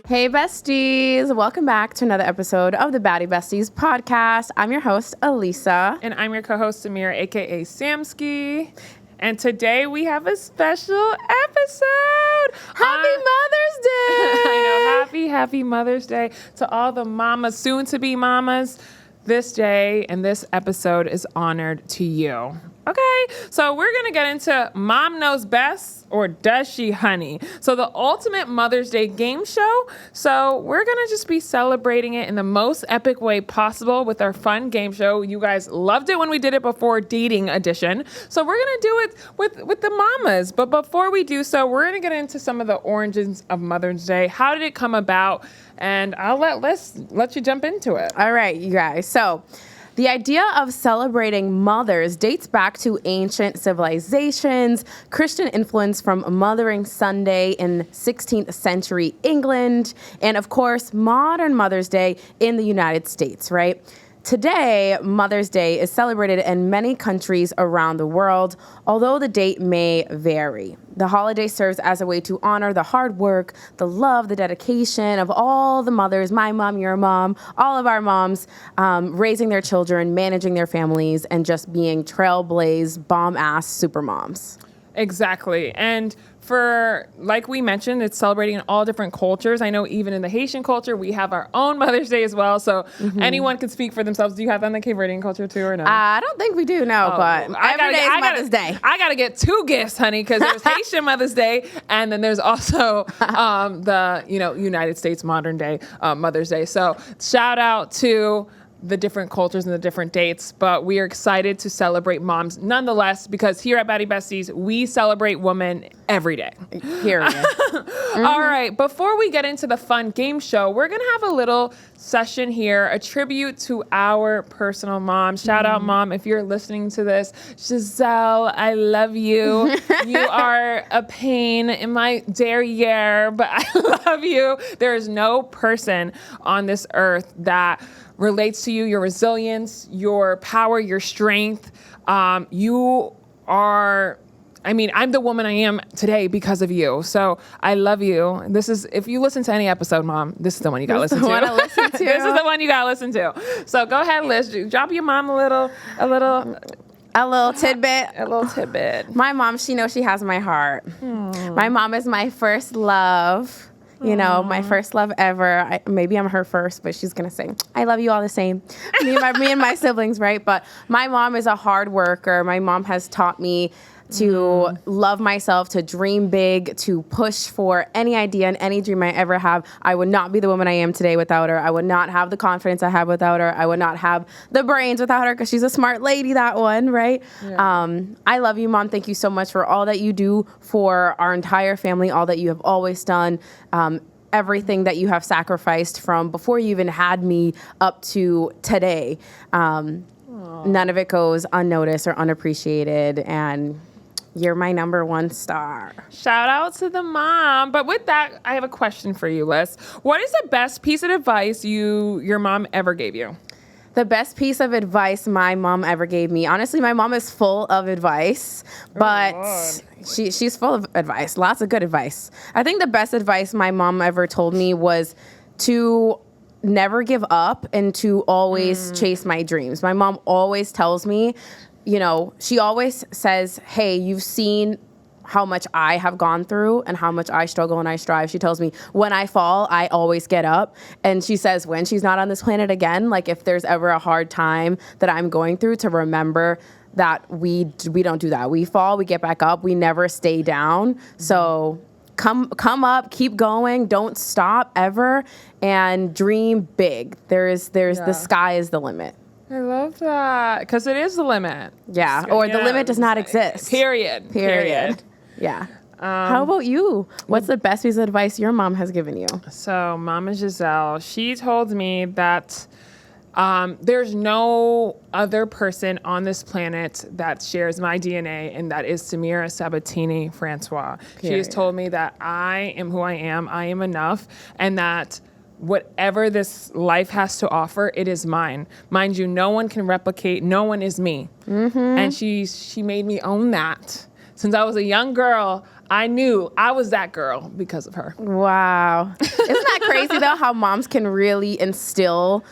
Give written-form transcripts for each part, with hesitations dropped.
Hey, besties. Welcome back to another episode of the Baddie Besties podcast. I'm your host, Elisa. And I'm your co-host, Samira, a.k.a. Samski. And today we have a special episode. Happy Mother's Day! I know, happy Mother's Day to all the mamas, soon-to-be mamas. This day and this episode is honored to you. Okay, so we're going to get into Mom Knows Best, or Does She, Honey? So the ultimate Mother's Day game show. So we're going to just be celebrating it in the most epic way possible with our fun game show. You guys loved it when we did it before dating edition. So we're going to do it with the mamas. But before we do so, we're going to get into some of the origins of Mother's Day. How did it come about? And I'll let you jump into it. All right, you guys. So the idea of celebrating mothers dates back to ancient civilizations, Christian influence from Mothering Sunday in 16th century England, and of course, modern Mother's Day in the United States, right? Today, Mother's Day is celebrated in many countries around the world, although the date may vary. The holiday serves as a way to honor the hard work, the love, the dedication of all the mothers, my mom, your mom, all of our moms, raising their children, managing their families, and just being trailblaze, bomb-ass super moms. Exactly. And for, like we mentioned, it's celebrating in all different cultures. I know even in the Haitian culture, we have our own Mother's Day as well. So anyone can speak for themselves. Do you have that in the Cape Verdean culture too, or no? I don't think we do, no, but every day is Mother's Day. I got to get two gifts, honey, because there's Haitian Mother's Day, and then there's also the United States modern day Mother's Day. So shout out to the different cultures and the different dates, but we are excited to celebrate moms nonetheless, because here at Baddie Besties, we celebrate women every day. Period. All right, before we get into the fun game show, we're going to have a little session here, a tribute to our personal mom. Shout out, Mom, if you're listening to this. Giselle, I love you. You are a pain in my derriere, but I love you. There is no person on this earth that relates to you, your resilience, your power, your strength. You are, I'm the woman I am today because of you. So I love you. This is, if you listen to any episode, Mom, this is the one you got to listen to. This is the one you got to listen to. So go ahead, Liz. Drop your mom a little tidbit. A little tidbit. My mom, she knows she has my heart. My mom is my first love. You know, my first love ever. Maybe I'm her first, but she's going to say, I love you all the same. me and my siblings, right? But my mom is a hard worker. My mom has taught me to love myself, to dream big, to push for any idea and any dream I ever have. I would not be the woman I am today without her. I would not have the confidence I have without her. I would not have the brains without her, because she's a smart lady, that one, right? Yeah. I love you, Mom. Thank you so much for all that you do for our entire family, all that you have always done, everything that you have sacrificed from before you even had me up to today. None of it goes unnoticed or unappreciated, and you're my number one star. Shout out to the mom. But with that, I have a question for you, Liz. What is the best piece of advice your mom ever gave you? The best piece of advice my mom ever gave me. Honestly, my mom is full of advice, but she's full of advice, lots of good advice. I think the best advice my mom ever told me was to never give up and to always chase my dreams. My mom always tells me, she always says, hey, you've seen how much I have gone through and how much I struggle and I strive. She tells me when I fall, I always get up. And she says when she's not on this planet again, like if there's ever a hard time that I'm going through, to remember that we don't do that. We fall, we get back up, we never stay down. So come up, keep going, don't stop ever, and dream big. The sky is the limit. I love that, because it is the limit. Yeah, or the limit does not exist. Period. Yeah. How about you? What's the best piece of advice your mom has given you? So Mama Giselle, she told me that there's no other person on this planet that shares my DNA, and that is Samira Sabatini Francois. Period. She has told me that I am who I am enough, and that whatever this life has to offer, it is mine. Mind you, no one can replicate, no one is me. And she made me own that. Since I was a young girl, I knew I was that girl because of her. Wow. Isn't that crazy though? How moms can really instill,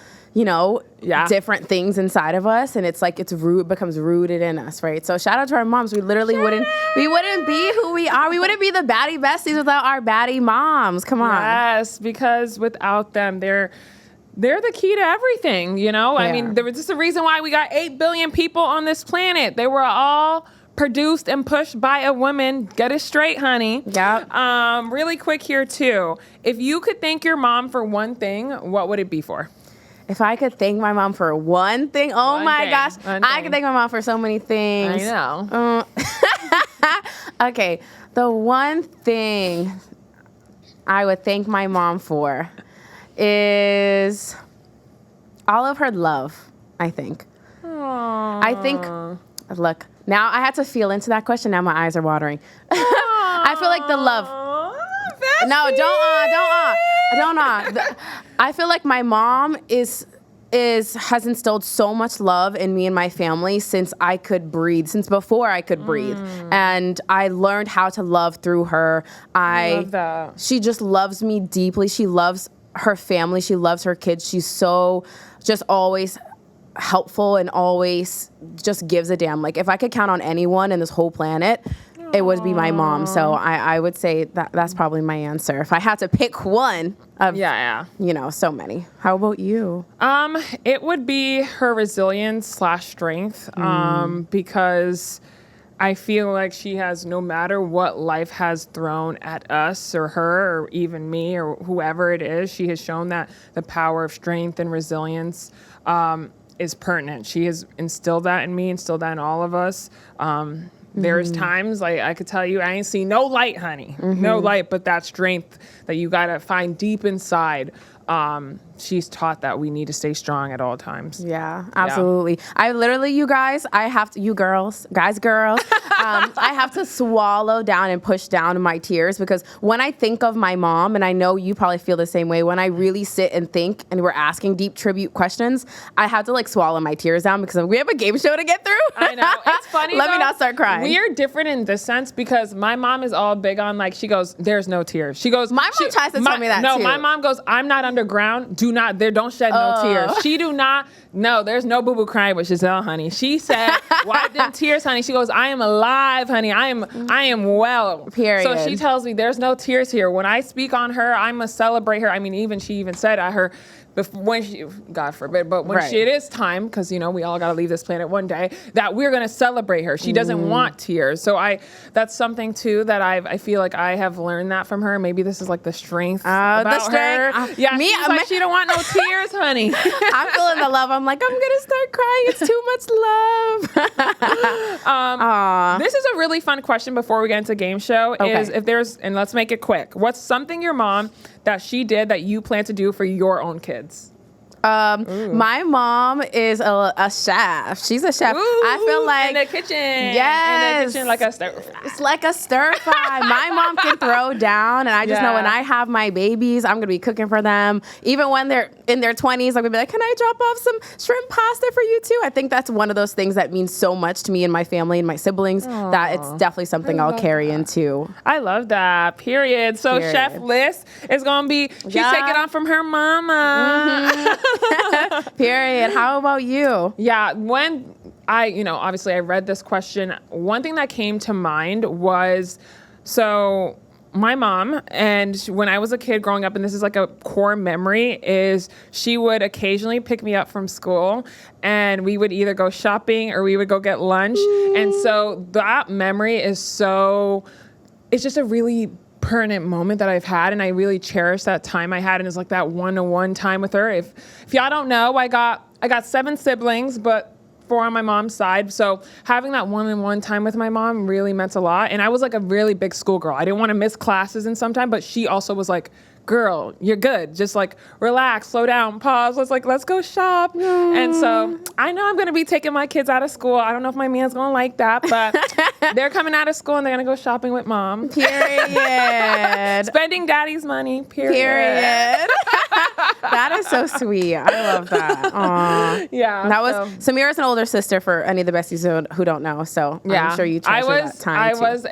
different things inside of us, and it's like becomes rooted in us, right? So shout out to our moms. We literally wouldn't be who we are. We wouldn't be the Baddie Besties without our Baddie moms. Come on. Yes, because without them, they're the key to everything, Yeah. I mean, there was just a reason why we got 8 billion people on this planet. They were all produced and pushed by a woman. Get it straight, honey. Yeah. Really quick here, too. If you could thank your mom for one thing, what would it be for? If I could thank my mom for one thing, gosh, I could thank my mom for so many things. I know. Okay, the one thing I would thank my mom for is all of her love, I think. Aww. Look, now I had to feel into that question. Now my eyes are watering. I feel like the love. Bestie. No, don't. I feel like my mom has instilled so much love in me and my family since I could breathe, since before I could breathe. And I learned how to love through her. I love that. She just loves me deeply. She loves her family. She loves her kids. She's so just always helpful and always just gives a damn. Like if I could count on anyone in this whole planet, it would be my mom. So I would say that's probably my answer. If I had to pick one of, so many. How about you? It would be her resilience / strength, because I feel like she has, no matter what life has thrown at us or her or even me or whoever it is, she has shown that the power of strength and resilience is pertinent. She has instilled that in me, instilled that in all of us. There's times, like I could tell you, I ain't seen no light, honey. No light, but that strength that you got to find deep inside. She's taught that we need to stay strong at all times. Yeah, absolutely. I literally, you guys, I have to, you girls, I have to swallow down and push down my tears because when I think of my mom, and I know you probably feel the same way, when I really sit and think and we're asking deep tribute questions, I have to like swallow my tears down because we have a game show to get through. I know. It's funny. Let me not start crying. We are different in this sense because my mom is all big on she goes, there's no tears. She goes, my mom tries to tell me that too. No, my mom goes, I'm not underground. Don't shed no tears. She do not. No, there's no boo-boo crying with Giselle, honey. She said, wipe them tears, honey. She goes, I am alive, honey. I am well. Period. So she tells me there's no tears here. When I speak on her, I must celebrate her. I mean, she even said at her, when she, God forbid, but when it is time, because, we all got to leave this planet one day, that we're going to celebrate her. She doesn't want tears. So that's something, too, that I feel like I have learned that from her. Maybe this is like the strength about her. Yeah, she's like, she don't want no tears, honey. I'm feeling the love. I'm like, I'm going to start crying. It's too much love. This is a really fun question before we get into game show. Okay. Is if there's, and let's make it quick, what's something your mom that she did that you plan to do for your own kids? My mom is a chef. She's a chef. I feel like in the kitchen. Yes. In the kitchen, like a stir fry. It's like a stir fry. My mom can throw down, and I just know when I have my babies, I'm gonna be cooking for them. Even when they're in their 20s, I'm gonna be like, can I drop off some shrimp pasta for you too? I think that's one of those things that means so much to me and my family and my siblings that it's definitely something I'll carry into. I love that. Period. So Chef Liz is gonna be, she's taking on from her mama. Period. How about you? Yeah, when obviously I read this question, one thing that came to mind was, so my mom, and when I was a kid growing up, and this is like a core memory, is she would occasionally pick me up from school and we would either go shopping or we would go get lunch. And so that memory it's just a really permanent moment that I've had, and I really cherish that time I had, and it's like that one-on-one time with her. If y'all don't know, I got 7 siblings, but 4 on my mom's side. So having that one-on-one time with my mom really meant a lot. And I was like a really big schoolgirl. I didn't want to miss classes and sometime, but she also was like, girl, you're good. Just like relax, slow down, pause. Let's go shop. And so I know I'm going to be taking my kids out of school. I don't know if my man's going to like that, but they're coming out of school and they're going to go shopping with mom. Period. Spending daddy's money. Period. That is so sweet. I love that. Aww. Yeah. That was Samira's an older sister for any of the besties who don't know. So I'm sure you treasure that time I too. was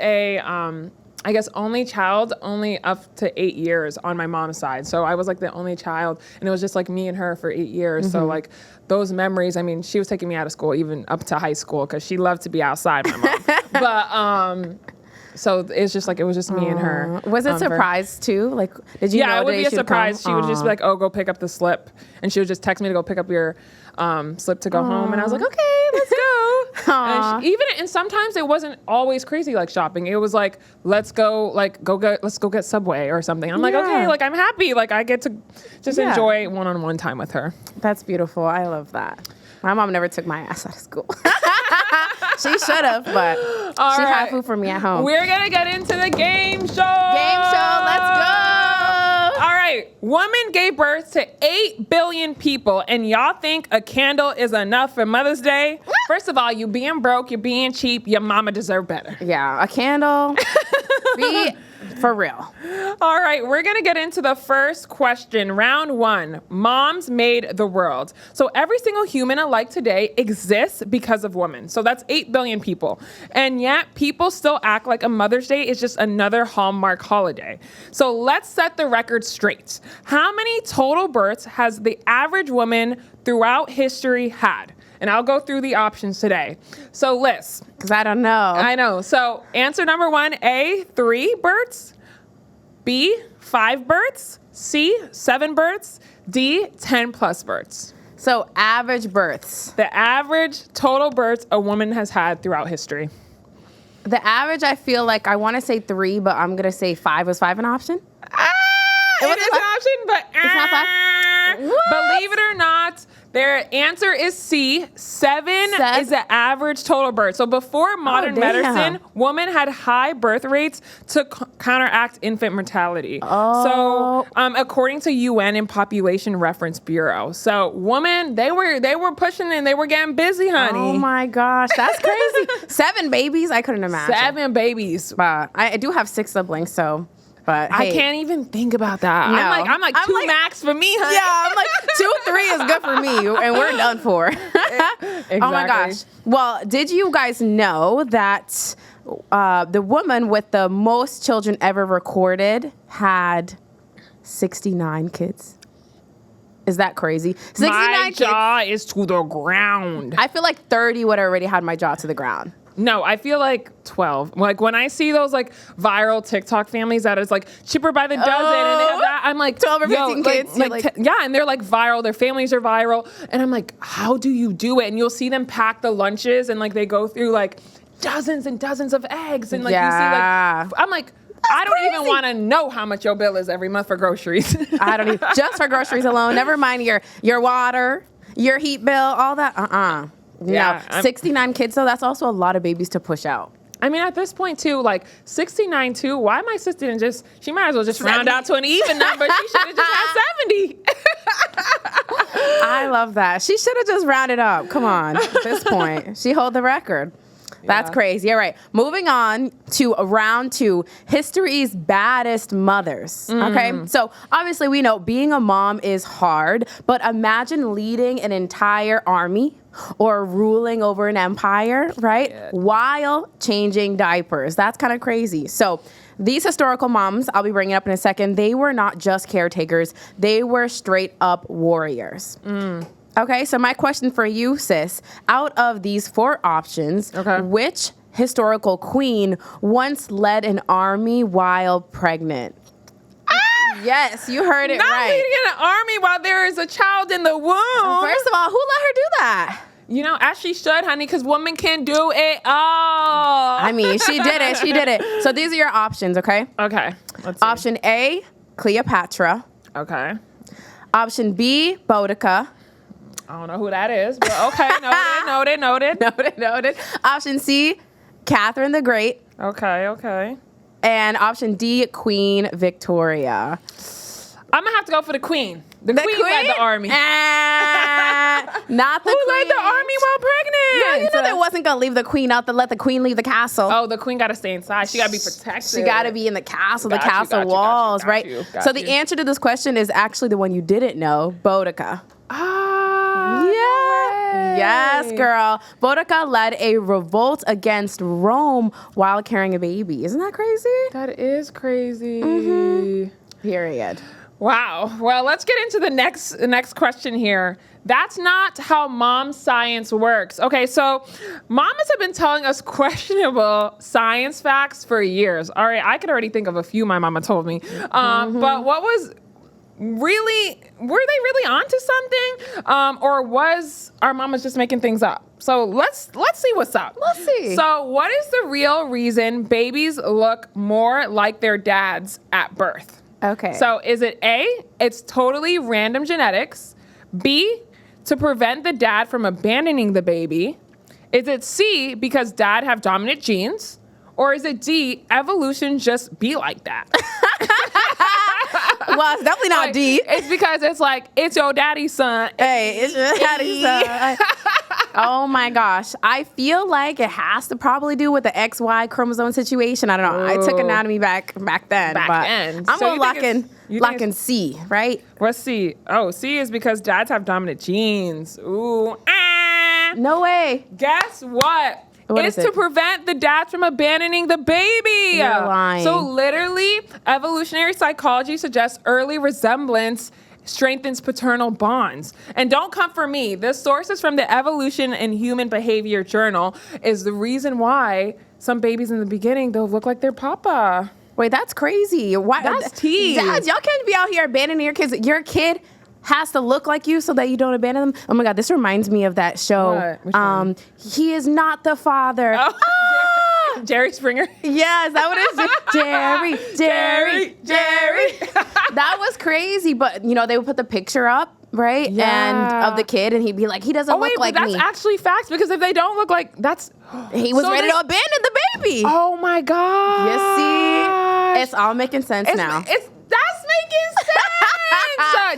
I guess only child, only up to 8 years on my mom's side. So I was like the only child, and it was just like me and her for 8 years. So like those memories, I mean, she was taking me out of school even up to high school because she loved to be outside, my mom. But so it's just like, it was just me and her. Was it surprise too? Like, did you know it would be a she surprise. come? She would just be like, oh, go pick up the slip. And she would just text me to go pick up your slip to go home. And I was like, okay, let's go. And sometimes it wasn't always crazy like shopping. It was like, let's go get Subway or something. I'm like, okay, like I'm happy. Like I get to just enjoy one-on-one time with her. That's beautiful. I love that. My mom never took my ass out of school. She should have, but she had food for me at home. We're going to get into the game show. Let's go. All right. Woman gave birth to 8 billion people, and y'all think a candle is enough for Mother's Day? First of all, you being broke, you're being cheap, your mama deserve better. Yeah, a candle. Be for real. All right, we're going to get into the first question. Round 1. Moms made the world. So every single human alive today exists because of women. So that's 8 billion people. And yet people still act like a Mother's Day is just another Hallmark holiday. So let's set the record straight. How many total births has the average woman throughout history had? And I'll go through the options today. So, Liz. Because I don't know. I know. So, answer number 1, A, 3 births. B, 5 births. C, 7 births. D, 10 plus births. So, average births. The average total births a woman has had throughout history. The average, I feel like, I want to say 3, but I'm going to say 5. Was 5 an option? It is an option, but it's not 5? Believe it or not, their answer is C. 7 is the average total birth. So before modern medicine, women had high birth rates to counteract infant mortality. So according to UN and Population Reference Bureau. So women, they were pushing and they were getting busy, honey. Oh my gosh, that's crazy. 7 babies? I couldn't imagine. 7 babies. But I do have 6 siblings, so... But hey, I can't even think about that. No. I'm like 2 max for me, honey. Yeah, I'm like 2, 3 is good for me, and we're done for. Exactly. Oh my gosh. Well, did you guys know that the woman with the most children ever recorded had 69 kids? Is that crazy? 69 my kids. jaw is to the ground. I feel like 30 would have already had my jaw to the ground. No, I feel like 12. Like when I see those like viral TikTok families that is like cheaper by the dozen and they have that, I'm like 12 or 15 kids. Yeah, and they're like viral. Their families are viral. And I'm like, how do you do it? And you'll see them pack the lunches and like they go through like dozens and dozens of eggs. And like you see like, I'm like, I don't even want to know how much your bill is every month for groceries. I don't even, just for groceries alone. Never mind your water, your heat bill, all that. Yeah, no, 69 kids, though, that's also a lot of babies to push out. I mean, at this point, too, like 69, too, why my sister didn't just, she might as well just round out to an even number. She should have just had 70. I love that. She should have just rounded up. Come on. At this point, she hold the record. That's crazy. All right. Moving on to round 2, history's baddest mothers. Okay. So obviously we know being a mom is hard, but imagine leading an entire army or ruling over an empire, right? Yeah. While changing diapers. That's kind of crazy. So these historical moms, I'll be bringing up in a second, they were not just caretakers. They were straight up warriors. Okay, so my question for you, sis, out of these 4 options, which historical queen once led an army while pregnant? Yes, you heard it Not right. Not leading an army while there is a child in the womb. First of all, who let her do that? You know, as she should, honey, because women can do it all. I mean, she did it. She did it. So these are your options, okay? Okay. Let's see. Option A, Cleopatra. Okay. Option B, Boudica. I don't know who that is, but okay. Noted. Option C, Catherine the Great. Okay. And option D, Queen Victoria. I'm going to have to go for the queen. The queen led the army. Not the Who queen. led the army while pregnant? Yeah, you know they wasn't going to leave the queen out to let the queen leave the castle. Oh, the queen got to stay inside. She got to be protected. She got to be in the castle, walls, right? So the answer to this question is actually the one you didn't know, Boudica. Ah. Yeah. Yes, girl. Boudica led a revolt against Rome while carrying a baby. Isn't that crazy? That is crazy. Period. Wow. Well, let's get into the next question here. That's not how mom science works. Okay, so mamas have been telling us questionable science facts for years. All right, I could already think of a few my mama told me. But what was were they really onto something? Or was our mamas just making things up? So let's see what's up. Let's see. So what is the real reason babies look more like their dads at birth? Okay. So is it A, it's totally random genetics, B, to prevent the dad from abandoning the baby, is it C, because dad have dominant genes, or is it D, evolution just be like that? Well, it's definitely not D. It's because it's your daddy's son. Hey, it's your daddy's son. Oh my gosh. I feel like it has to probably do with the XY chromosome situation. I don't know. I took anatomy back then. I'm So going to lock in C, right? What's C? Oh, C is because dads have dominant genes. Ooh. No way. Guess what? It's to prevent the dads from abandoning the baby. You're lying. So literally, evolutionary psychology suggests early resemblance strengthens paternal bonds. And don't come for me. This source is from the Evolution and Human Behavior Journal, is the reason why some babies in the beginning, they'll look like their papa. Wait, that's crazy. Why? That's tea. Dads, y'all can't be out here abandoning your kids. Your kid has to look like you so that you don't abandon them. Oh my God, this reminds me of that show. What? Which one? He is not the father. Oh, Jerry Springer. Yes, that what it is. Jerry. That was crazy, but they would put the picture up, right? Yeah. And of the kid, and he'd be like, he doesn't look like that's me. actually facts, because if they don't look like, that's... He was ready to abandon the baby. Oh my God. You see? It's all making sense now. That's making sense.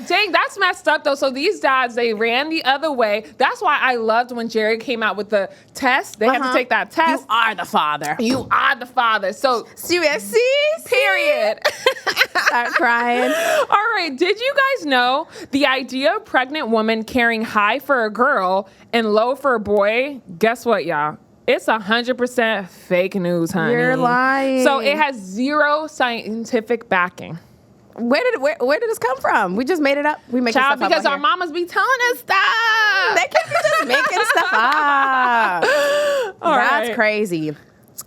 Dang, that's messed up though. So these dads, they ran the other way. That's why I loved when Jerry came out with the test. They had to take that test. You are the father. You are the father. So seriously, period. Start crying. All right. Did you guys know the idea of pregnant woman carrying high for a girl and low for a boy? Guess what, y'all? It's 100% fake news, honey. You're lying. So it has zero scientific backing. Where did this come from? We just made it up. We make stuff up because our here. mamas be telling us stuff. They can't be just making stuff up. That's crazy.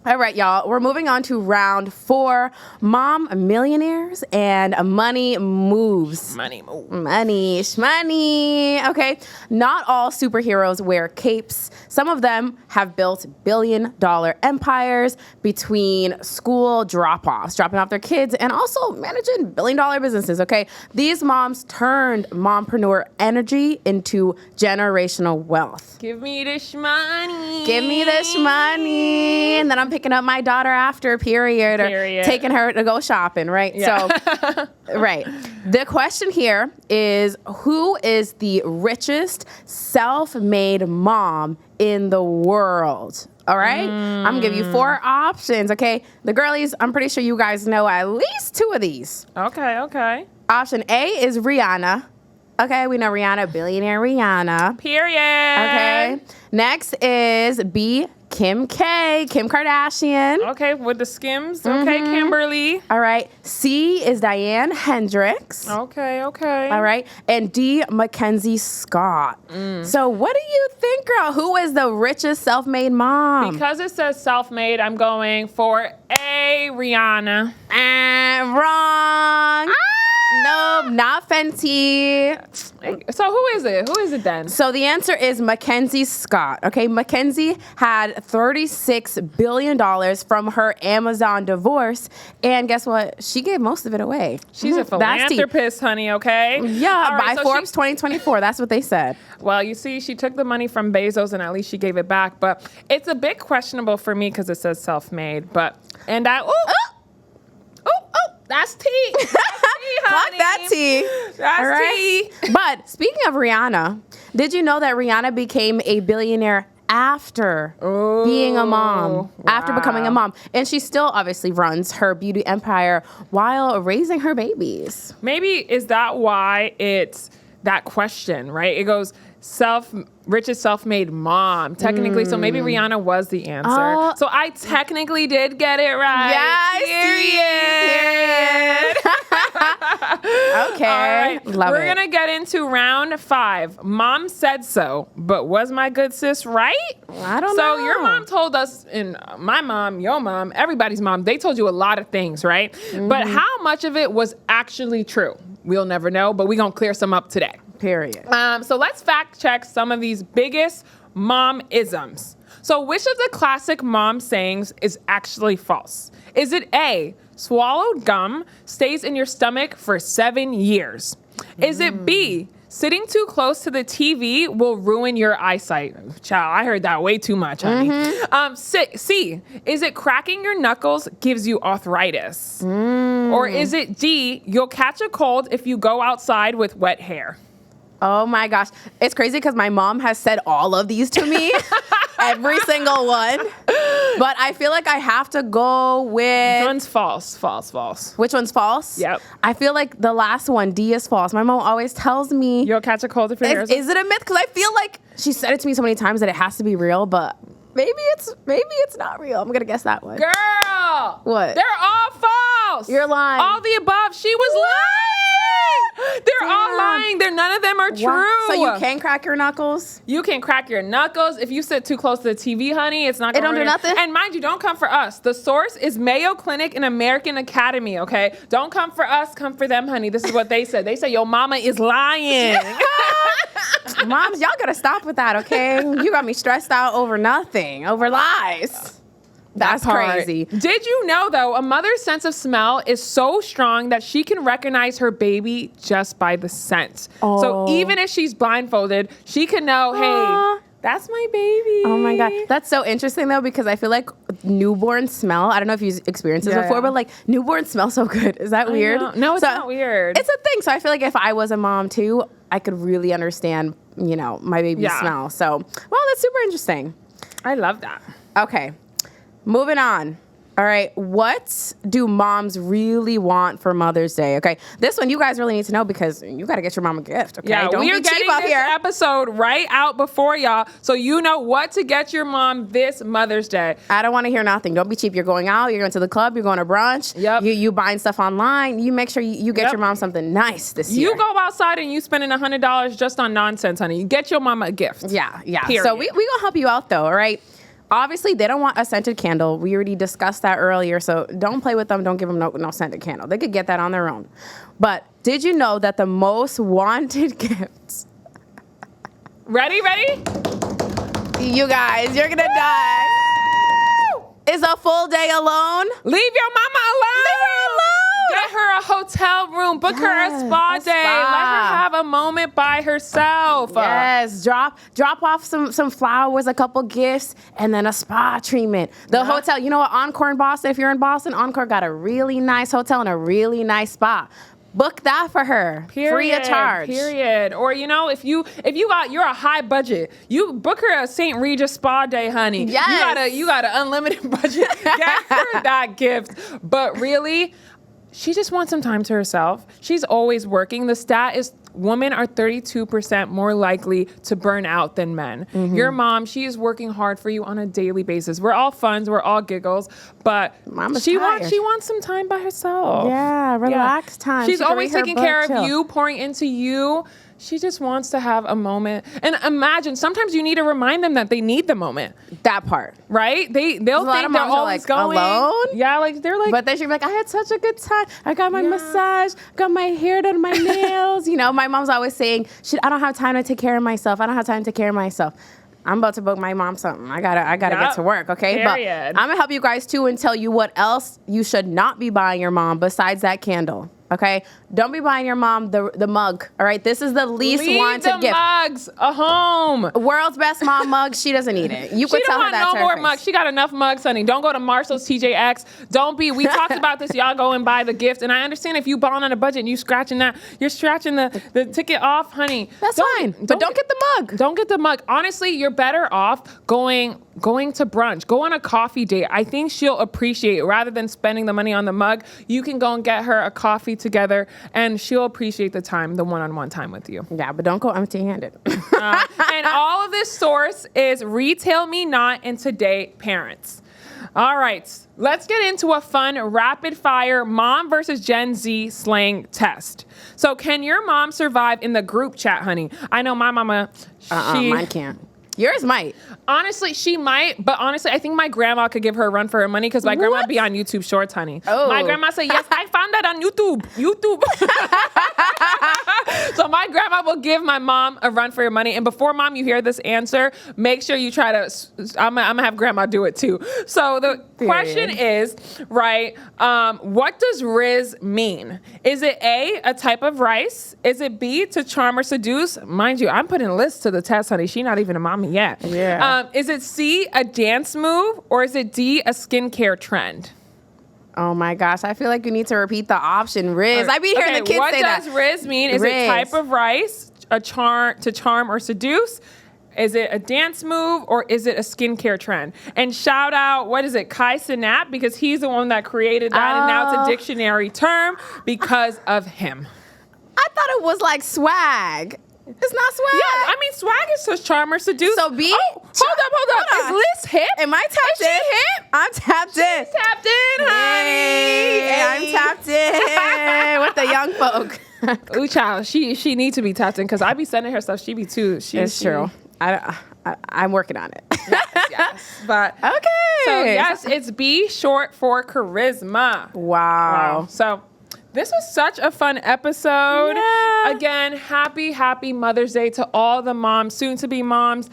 All right, y'all. We're moving on to round 4. Mom millionaires and money moves. Money moves. Money, shmoney. Okay. Not all superheroes wear capes. Some of them have built billion-dollar empires between school drop-offs, dropping off their kids, and also managing billion-dollar businesses, okay? These moms turned mompreneur energy into generational wealth. Give me this money. Give me this money. And then I'm picking up my daughter after, period. Or taking her to go shopping, right? Yeah. So, right. The question here is, who is the richest self-made mom in the world? All right? I'm going to give you 4 options, okay? The girlies, I'm pretty sure you guys know at least 2 of these. Okay. Option A is Rihanna. Okay, we know Rihanna, billionaire Rihanna. Period. Okay. Next is B, Kim Kardashian. Okay, with the Skims. Okay, Kimberly. All right. C is Diane Hendricks. Okay. All right. And D, Mackenzie Scott. So what do you think, girl? Who is the richest self-made mom? Because it says self-made, I'm going for A, Rihanna. Wrong. Nope, not Fenty. So who is it? Who is it then? So the answer is Mackenzie Scott. Okay, Mackenzie had $36 billion from her Amazon divorce. And guess what? She gave most of it away. She's a philanthropist, honey, okay? Yeah, by Forbes 2024. That's what they said. Well, you see, she took the money from Bezos and at least she gave it back. But it's a bit questionable for me because it says self-made. That's tea. That's tea, honey. Clock that tea. That's tea. But speaking of Rihanna, did you know that Rihanna became a billionaire after being a mom, after becoming a mom? And she still obviously runs her beauty empire while raising her babies. Maybe is that why it's that question, right? It goes richest self-made mom, technically. So maybe Rihanna was the answer. So I technically did get it right. Yes, period. Okay. All right. Love We're it. going to get into round 5. Mom said so, but was my good sis right? I don't know. So your mom told us, and my mom, your mom, everybody's mom, they told you a lot of things, right? But how much of it was actually true? We'll never know, but we're going to clear some up today. Period. So let's fact check some of these biggest mom isms. So which of the classic mom sayings is actually false? Is it A, swallowed gum stays in your stomach for 7 years? Is it B, sitting too close to the TV will ruin your eyesight? Child, I heard that way too much, honey. C, is it cracking your knuckles gives you arthritis? Or is it D, you'll catch a cold if you go outside with wet hair? Oh my gosh. It's crazy because my mom has said all of these to me. Every single one. But I feel like I have to go with... Which one's false? False. Which one's false? Yep. I feel like the last one, D, is false. My mom always tells me... You'll catch a cold if your hair Is it a myth? Because I feel like she said it to me so many times that it has to be real, but maybe it's not real. I'm going to guess that one. Girl! What? They're all false. You're lying. All the above. She was lying. They're all lying. None of them are true. Wow. So you can crack your knuckles? You can crack your knuckles. If you sit too close to the TV, honey, it's not going to It don't do nothing? And mind you, don't come for us. The source is Mayo Clinic and American Academy, okay? Don't come for us. Come for them, honey. This is what they said. They said your mama is lying. Moms, y'all got to stop with that, okay? You got me stressed out over nothing, over lies. That's crazy. Did you know, though, a mother's sense of smell is so strong that she can recognize her baby just by the scent. Oh. So even if she's blindfolded, she can know, hey, that's my baby. Oh my God. That's so interesting though, because I feel like newborn smell, I don't know if you've experienced this before, but like newborn smell so good. Is that weird? No, it's not weird. It's a thing. So I feel like if I was a mom too, I could really understand, my baby's smell. So, well, that's super interesting. I love that. Okay. Moving on. All right. What do moms really want for Mother's Day? Okay. This one you guys really need to know because you got to get your mom a gift. Okay. Yeah, Don't we are be cheap getting out this here. episode right out before y'all, so you know what to get your mom this Mother's Day. I don't want to hear nothing. Don't be cheap. You're going out. You're going to the club. You're going to brunch. Yep. You buying stuff online. You make sure you get Yep. your mom something nice this year. You go outside and you spending $100 just on nonsense, honey. You get your mama a gift. Yeah. Period. So we gonna help you out though. All right. Obviously, they don't want a scented candle. We already discussed that earlier. So don't play with them. Don't give them no scented candle. They could get that on their own. But did you know that the most wanted gifts? Ready? You guys, you're gonna die. Is a full day alone. Leave your mama alone. Leave her alone. Get her a hotel room. Book her a spa day. Let her have a moment by herself. Yes, drop off some flowers, a couple gifts, and then a spa treatment. The hotel, you know what? Encore in Boston. If you're in Boston, Encore got a really nice hotel and a really nice spa. Book that for her, free of charge. Period. Or if you're a high budget, you book her a St. Regis spa day, honey. Yes. You got an unlimited budget. Get her that gift. But really, she just wants some time to herself. She's always working. The stat is women are 32% more likely to burn out than men. Mm-hmm. Your mom, she is working hard for you on a daily basis. We're all funs, we're all giggles, but she wants some time by herself. Yeah, relax time. She's always taking care of you, pouring into you. She just wants to have a moment. And imagine, sometimes you need to remind them that they need the moment. That part. Right? They'll think they're always going. Alone? Yeah, they're like. But then she'll be like, I had such a good time. I got my massage, got my hair done, my nails. My mom's always saying, I don't have time to take care of myself. I'm about to book my mom something. I gotta get to work, okay? Period. But I'm gonna help you guys too and tell you what else you should not be buying your mom besides that candle. Okay, don't be buying your mom the mug. All right, this is the least wanted gift. Leave the mugs a home. World's best mom mug. She doesn't need it. You could tell her that. She don't want no more mugs. She got enough mugs, honey. Don't go to Marshall's, TJX. Don't be. We talked about this. Y'all go and buy the gift. And I understand if you balling on a budget and you're scratching the ticket off, honey. That's fine. But don't get the mug. Don't get the mug. Honestly, you're better off going going to brunch, go on a coffee date. I think she'll appreciate it. Rather than spending the money on the mug, you can go and get her a coffee together and she'll appreciate the time, the one-on-one time with you. Yeah, but don't go empty-handed. And all of this source is Retail Me Not and Today Parents. All right, let's get into a fun rapid fire mom versus Gen Z slang test. So can your mom survive in the group chat, honey? I know my mama, Mine can't. Yours might. Honestly, she might, but honestly, I think my grandma could give her a run for her money because my grandma be on YouTube Shorts, honey. Oh. My grandma said, yes, I found that on YouTube. So my grandma will give my mom a run for her money. And before, Mom, you hear this answer, make sure you try to, I'm going to have grandma do it too. So the question is, right, what does Riz mean? Is it A, a type of rice? Is it B, to charm or seduce? Mind you, I'm putting Liz to the test, honey. She not even a mommy yet. Yeah. Is it C, a dance move, or is it D, a skincare trend? Oh my gosh, I feel like you need to repeat the option, Riz. I be hearing the kids say that. What does Riz mean? Is it type of rice, to charm or seduce? Is it a dance move or is it a skincare trend? And shout out, what is it, Kai Cenat, because he's the one that created that and now it's a dictionary term because of him. I thought it was like swag. It's not swag. Yeah, I mean, swag is to charm or seduce. So B? Oh, hold up. Is Liz hip? Am I tapped in? Hip? I'm tapped in. She's tapped in, honey. Hey, I'm tapped in with the young folk. Ooh, child, she needs to be tapped in because I be sending her stuff. She be too. It's true. I'm working on it. Yes. But okay. So yes, it's B, short for charisma. Wow. So this was such a fun episode. Yeah. Again, happy Mother's Day to all the moms, soon to be moms.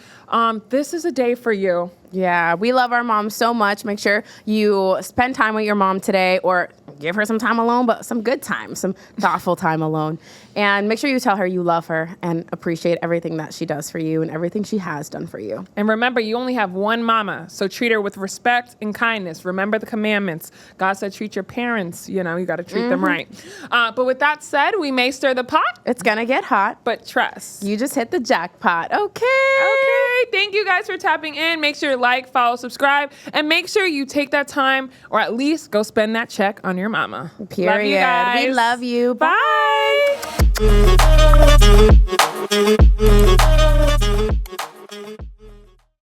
This is a day for you. Yeah, we love our mom so much. Make sure you spend time with your mom today or give her some time alone, but some good time, some thoughtful time alone. And make sure you tell her you love her and appreciate everything that she does for you and everything she has done for you. And remember, you only have one mama, so treat her with respect and kindness. Remember the commandments. God said treat your parents, you got to treat them right. But with that said, we may stir the pot. It's going to get hot. But trust. You just hit the jackpot. Okay. Thank you guys for tapping in. Make sure to like, follow, subscribe, and make sure you take that time or at least go spend that check on your mama. Period. Love you guys. We love you. Bye.